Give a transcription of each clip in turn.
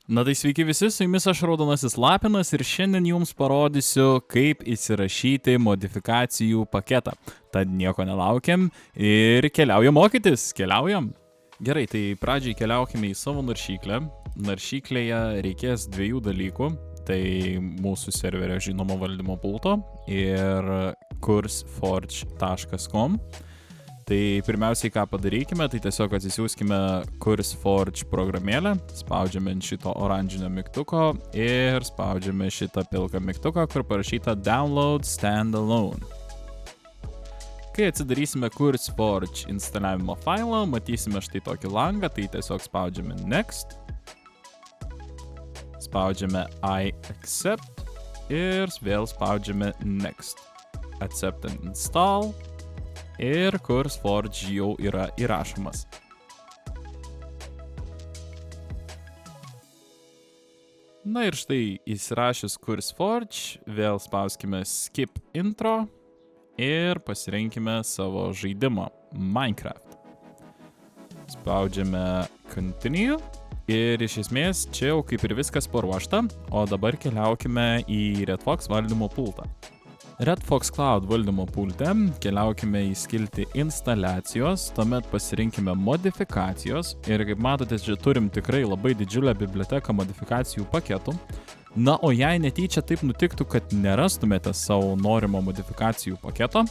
Na tai sveiki visi, su jumis aš Raudonasis Lapinas ir šiandien jums parodysiu, kaip įsirašyti modifikacijų paketą. Tad nieko nelaukiam ir keliaujam mokytis, keliaujam. Gerai, tai pradžiai keliaukime į savo naršyklę. Naršyklėje reikės dviejų dalykų. Tai mūsų serverio žinomo valdymo pulto ir CurseForge.com. Tai pirmiausiai, ką padarykime, tai tiesiog atsisiųskime CurseForge programėlę, spaudžiame ant šito oranžinio mygtuko ir spaudžiame šitą pilką mygtuką, kur parašyta Download Standalone. Kai atsidarysime CurseForge instaliavimo failą, matysime štai tokį langą, tai tiesiog spaudžiame Next, spaudžiame I accept ir vėl spaudžiame Next, Accept and Install. Ir CurseForge jau yra įrašomas. Na ir štai įsirašius CurseForge, vėl spauskime Skip Intro ir pasirinkime savo žaidimą Minecraft. Spaudžiame Continue ir iš esmės čia jau kaip ir viskas paruošta, o dabar keliaukime į Redfox valdymo pultą. Redfox Cloud valdymo pulte keliaukime į skiltį instaliacijos, tuomet pasirinkime modifikacijos ir kaip matote, čia turim tikrai labai didžiulę biblioteką modifikacijų paketų. Na, o jei netyčia taip nutiktų, kad nerastumėte savo norimo modifikacijų paketo,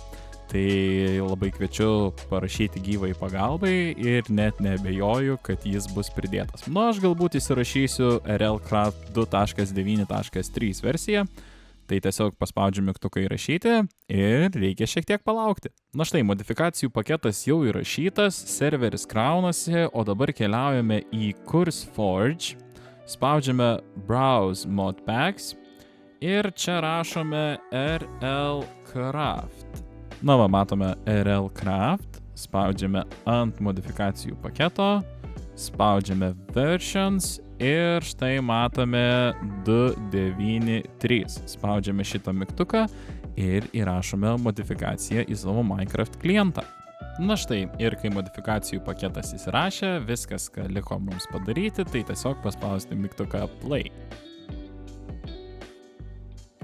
tai labai kviečiu parašyti gyvai pagalbai ir net neabejoju, kad jis bus pridėtas. Nu, aš galbūt įsirašysiu RLCraft 2.9.3 versiją. Tai tiesiog paspaudžiu mygtuką įrašyti ir reikia šiek tiek palaukti. Na štai, modifikacijų paketas jau įrašytas, serveris kraunasi, o dabar keliaujame į CurseForge, spaudžiame Browse Modpacks ir čia rašome RLCraft. Na va, matome RLCraft, spaudžiame ant modifikacijų paketo, spaudžiame Versions ir štai matome 2.9.3. Spaudžiame šitą mygtuką ir įrašome modifikaciją į savo Minecraft klientą. Na štai, ir kai modifikacijų paketas įsirašė, viskas, ką liko mums padaryti, tai tiesiog paspausti mygtuką Play.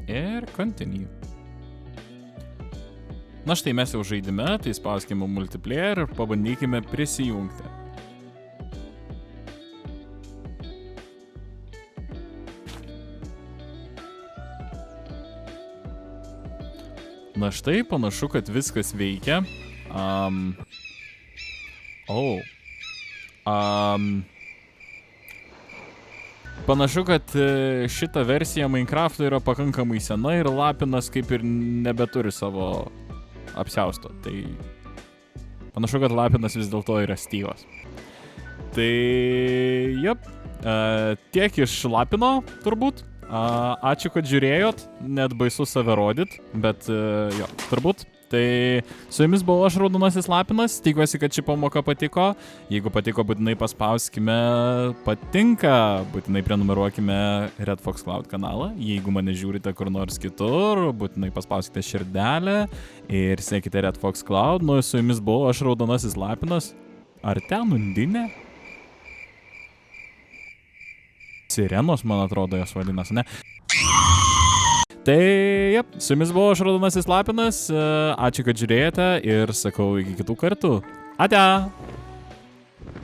Ir Continue. Na štai, mes jau žaidime, tai spauskime Multiplayer ir pabandykime prisijungti. Na štai, panašu, kad viskas veikia. Panašu, kad šita versija Minecraft'o yra pakankamai sena ir Lapinas kaip ir nebeturi savo apsiausto. Tai panašu, kad Lapinas vis dėlto yra Steve'as. Tai, tiek iš Lapino turbūt. Ačiū, kad žiūrėjot, net baisu save rodyt, bet turbūt. Tai su jumis buvau aš, Raudonasis Lapinas, tikiuosi, kad ši pamoka patiko. Jeigu patiko, būtinai paspauskime patinka, būtinai prenumeruokime Redfox Cloud kanalą. Jeigu mane žiūrite kur nors kitur, būtinai paspauskite širdelę ir sekite Redfox Cloud. Nu, su jumis buvau aš, Raudonasis Lapinas. Ar ten undinė? Sirenos, man atrodo, jos vadinas, ne? Tai, su jumis buvo aš, Raudonasis Lapinas. Ačiū, kad žiūrėjote ir sakau iki kitų kartų. Ate!